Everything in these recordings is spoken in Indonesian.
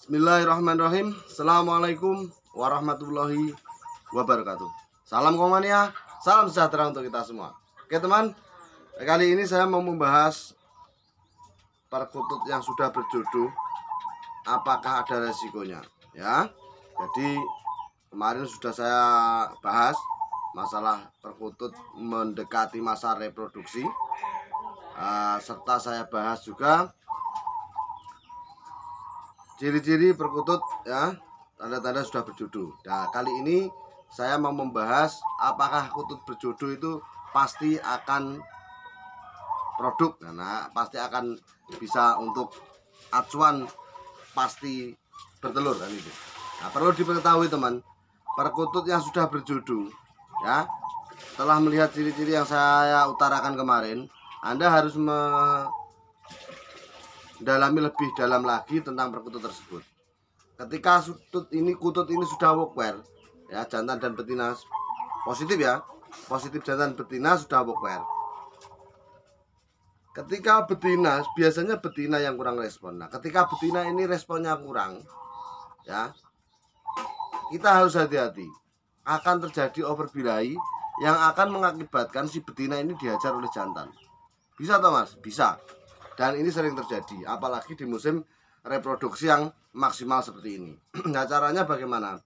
Bismillahirrahmanirrahim. Assalamualaikum warahmatullahi wabarakatuh. Salam Komania, salam sejahtera untuk kita semua. Oke teman, kali ini saya mau membahas perkutut yang sudah berjodoh, apakah ada resikonya ya. Jadi kemarin sudah saya bahas masalah perkutut mendekati masa reproduksi, serta saya bahas juga ciri-ciri perkutut ya, tanda-tanda sudah berjodoh. Nah, kali ini saya mau membahas apakah kutut berjodoh itu pasti akan produk, nah pasti akan bisa untuk acuan pasti bertelur kan itu. Nah, perlu diketahui teman, perkutut yang sudah berjodoh ya, setelah melihat ciri-ciri yang saya utarakan kemarin, Anda harus dalami lebih dalam lagi tentang perkutut tersebut. Ketika kutut ini sudah workwear ya, jantan dan betina positif ya, positif jantan betina sudah workwear. Ketika betina, biasanya betina yang kurang respon. Nah, ketika betina ini responnya kurang ya, kita harus hati-hati, akan terjadi overbirahi yang akan mengakibatkan si betina ini dihajar oleh jantan. Bisa toh mas? Bisa. Dan ini sering terjadi, apalagi di musim reproduksi yang maksimal seperti ini. Nah, caranya bagaimana?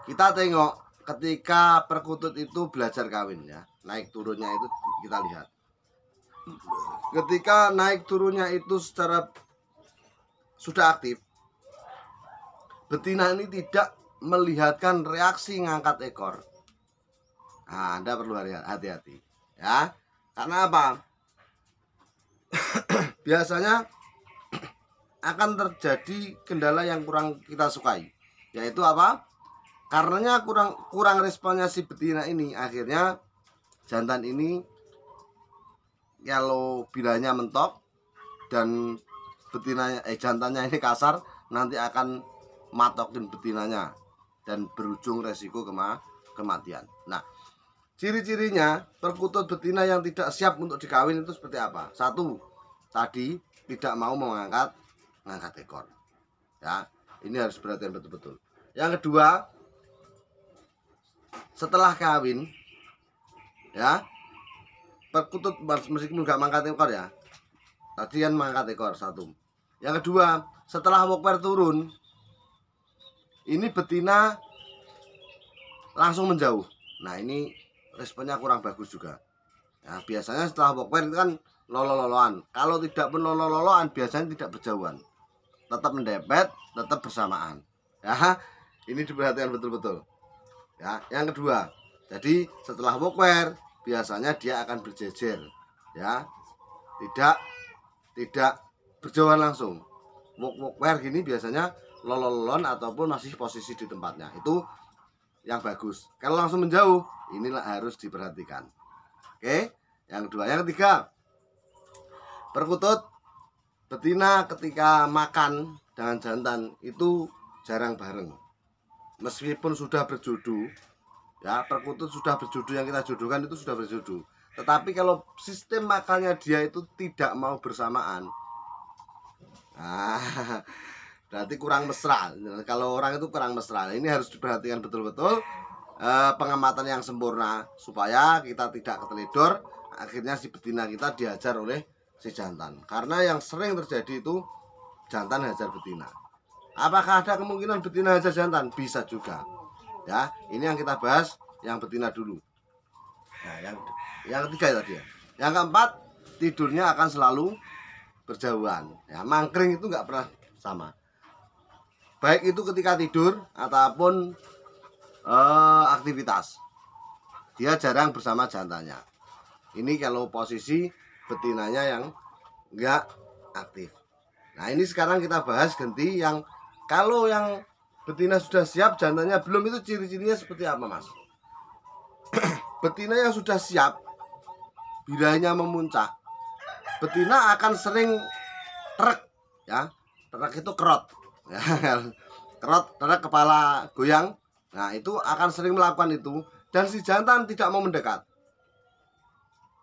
Kita tengok ketika perkutut itu belajar kawin ya, naik turunnya itu kita lihat. Ketika naik turunnya itu secara sudah aktif, betina ini tidak melihatkan reaksi ngangkat ekor. Nah, Anda perlu hati-hati ya. Karena apa? Biasanya akan terjadi kendala yang kurang kita sukai, yaitu apa? Karenanya kurang responnya si betina ini, akhirnya jantan ini kalau bilanya mentok dan betinanya jantannya ini kasar, nanti akan matokin betinanya dan berujung resiko kematian. Nah, ciri-cirinya perkutut betina yang tidak siap untuk dikawin itu seperti apa? Satu, tadi tidak mau mengangkat ekor ya, ini harus perhatian betul-betul. Yang kedua, setelah kawin ya, perkutut meskipun nggak mengangkat ekor ya, tadi kan mengangkat ekor satu. Yang kedua, setelah workwear turun, ini betina langsung menjauh. Nah, ini responnya kurang bagus juga ya. Biasanya setelah workwear itu kan lolo-loloan. Kalau tidak pun lolo-loloan, biasanya tidak berjauhan, tetap mendepet, tetap bersamaan ya. Ini diperhatikan betul-betul ya. Yang kedua, jadi setelah workwear biasanya dia akan berjejer ya, tidak berjauhan langsung. Workwear gini biasanya lolo-lolon ataupun masih posisi di tempatnya, itu yang bagus. Kalau langsung menjauh, inilah harus diperhatikan. Oke, yang kedua. Yang ketiga, perkutut betina ketika makan dengan jantan itu jarang bareng. Meskipun sudah berjodoh ya, perkutut sudah berjodoh, yang kita jodohkan itu sudah berjodoh, tetapi kalau sistem makannya dia itu tidak mau bersamaan, nah, berarti kurang mesra. Kalau orang itu kurang mesra, ini harus diperhatikan betul-betul, pengamatan yang sempurna supaya kita tidak keteledor, akhirnya si betina kita dihajar oleh si jantan. Karena yang sering terjadi itu jantan hajar betina. Apakah ada kemungkinan betina hajar jantan? Bisa juga ya. Ini yang kita bahas yang betina dulu. Nah, yang ketiga tadi ya. Yang keempat, tidurnya akan selalu berjauhan ya. Mangkring itu nggak pernah sama, baik itu ketika tidur ataupun aktivitas, dia jarang bersama jantannya. Ini kalau posisi betinanya yang enggak aktif. Nah, ini sekarang kita bahas ganti yang kalau yang betina sudah siap, jantannya belum, itu ciri-cirinya seperti apa mas? Betina yang sudah siap, birahinya memuncak, betina akan sering trek ya. Trek itu kerot ya, kerot, trek, kepala goyang. Nah, itu akan sering melakukan itu, dan si jantan tidak mau mendekat.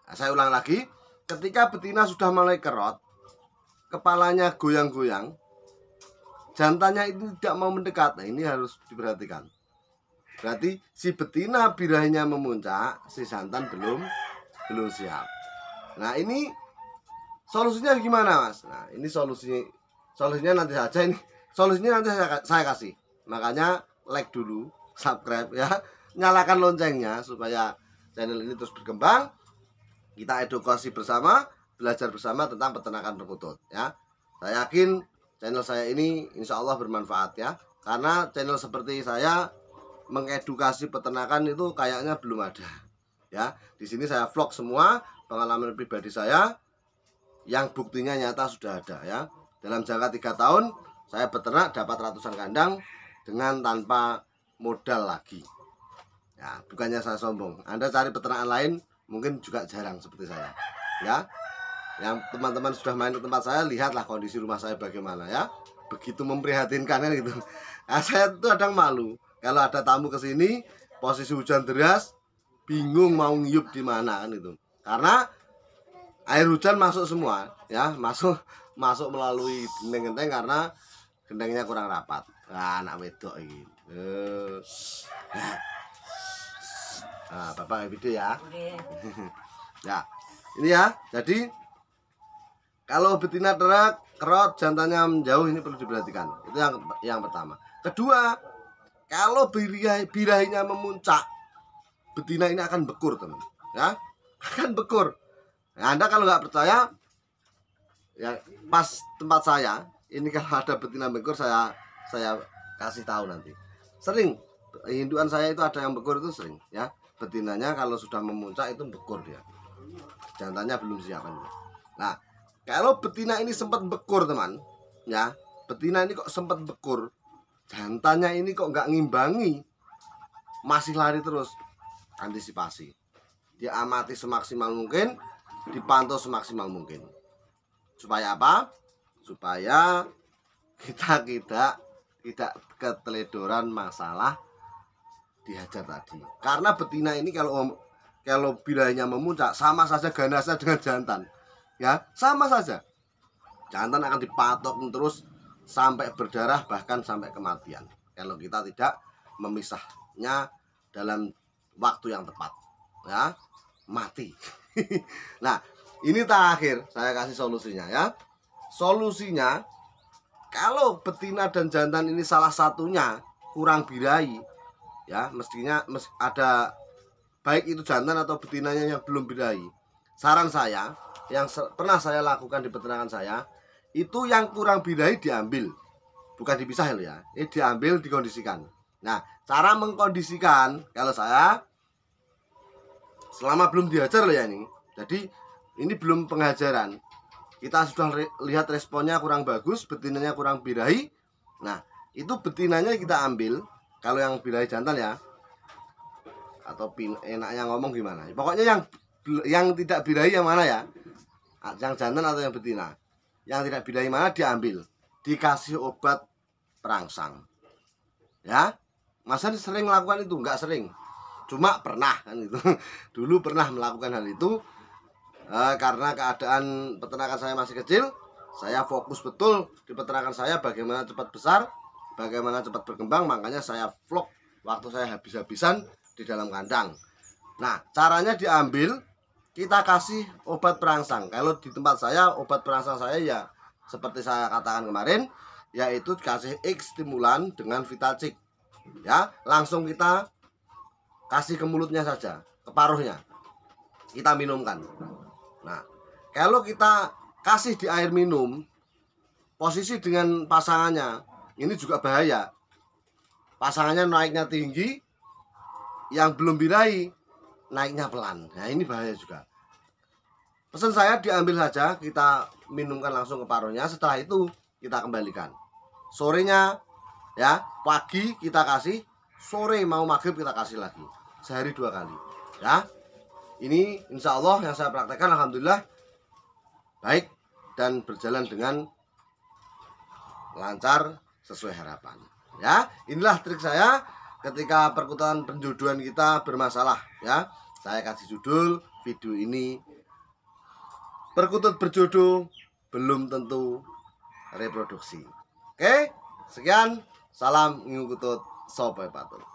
Nah, saya ulang lagi, ketika betina sudah mulai kerot, kepalanya goyang-goyang, jantannya itu tidak mau mendekat. Nah, ini harus diperhatikan. Berarti si betina birahinya memuncak, si jantan belum siap. Nah, ini solusinya gimana, Mas? Nah, ini solusinya nanti saja ini. Solusinya nanti saya kasih. Makanya like dulu, subscribe ya, nyalakan loncengnya supaya channel ini terus berkembang. Kita edukasi bersama, belajar bersama tentang peternakan perkutut ya. Saya yakin channel saya ini insya Allah bermanfaat ya. Karena channel seperti saya mengedukasi peternakan itu kayaknya belum ada ya. Di sini saya vlog semua pengalaman pribadi saya yang buktinya nyata sudah ada ya. Dalam jangka 3 tahun saya beternak dapat ratusan kandang dengan tanpa modal lagi ya. Bukannya saya sombong, Anda cari peternakan lain mungkin juga jarang seperti saya ya. Yang teman-teman sudah main ke tempat saya, lihatlah kondisi rumah saya bagaimana ya. Begitu memprihatinkan kan gitu. Nah, saya tuh kadang malu kalau ada tamu ke sini posisi hujan deras, bingung mau ngiyup di mana kan itu. Karena air hujan masuk semua ya, masuk melalui gendeng-gendeng karena gendengnya kurang rapat. Nah, anak wedok ini. Nah, Bapak video ya. Ya, ini ya. Jadi kalau betina terak, kerot, jantannya menjauh, ini perlu diperhatikan. Itu yang pertama. Kedua, kalau birahinya memuncak, betina ini akan bekur, teman. Ya, akan bekur. Nah, Anda kalau nggak percaya, ya pas tempat saya, ini kalau ada betina bekur, saya kasih tahu nanti. Sering, indukan saya itu ada yang bekur itu sering, ya. Betinanya kalau sudah memuncak itu bekur dia, jantannya belum siap. Nah, kalau betina ini sempat bekur teman ya, betina ini kok sempat bekur, jantannya ini kok nggak ngimbangi, masih lari terus, antisipasi, dia amati semaksimal mungkin, dipantau semaksimal mungkin. Supaya apa? Supaya kita tidak keteledoran masalah dihajar tadi. Karena betina ini kalau birahinya memuncak sama saja ganasnya dengan jantan. Ya, sama saja. Jantan akan dipatok terus sampai berdarah bahkan sampai kematian. Kalau kita tidak memisahnya dalam waktu yang tepat. Ya, mati. Nah, ini terakhir saya kasih solusinya ya. Solusinya kalau betina dan jantan ini salah satunya kurang birahi, ya mestinya ada baik itu jantan atau betinanya yang belum birahi. Saran saya yang pernah saya lakukan di peternakan saya, itu yang kurang birahi diambil, bukan dipisah ya, ini diambil dikondisikan. Nah, cara mengkondisikan kalau saya selama belum dihajar loh ya ini. Jadi ini belum penghajaran. Kita sudah lihat responnya kurang bagus, betinanya kurang birahi. Nah, itu betinanya kita ambil. Kalau yang birahi jantan ya, atau enaknya ngomong gimana? Pokoknya yang tidak birahi yang mana ya? Yang jantan atau yang betina? Yang tidak birahi mana diambil, dikasih obat perangsang. Ya, masa sering melakukan itu? Enggak sering, cuma pernah kan itu. Dulu pernah melakukan hal itu karena keadaan peternakan saya masih kecil. Saya fokus betul di peternakan saya, bagaimana cepat besar, bagaimana cepat berkembang. Makanya saya vlog waktu saya habis-habisan di dalam kandang. Nah, caranya diambil, kita kasih obat perangsang. Kalau di tempat saya, obat perangsang saya ya seperti saya katakan kemarin, yaitu kasih X stimulan dengan Vitacik. Ya, langsung kita kasih ke mulutnya saja, ke paruhnya. Kita minumkan. Nah, kalau kita kasih di air minum, posisi dengan pasangannya, ini juga bahaya. Pasangannya naiknya tinggi, yang belum birahi naiknya pelan. Nah, ini bahaya juga. Pesan saya diambil saja, kita minumkan langsung ke paruhnya. Setelah itu kita kembalikan. Sorenya ya, pagi kita kasih, sore mau maghrib kita kasih lagi. Sehari 2 kali. Ya. Ini insya Allah yang saya praktekkan alhamdulillah baik dan berjalan dengan lancar sesuai harapan. Ya, inilah trik saya ketika perkutatan penjodohan kita bermasalah. Ya, saya kasih judul video ini, perkutut berjodoh belum tentu reproduksi. Oke, Sekian, salam ngikutut sopai patul.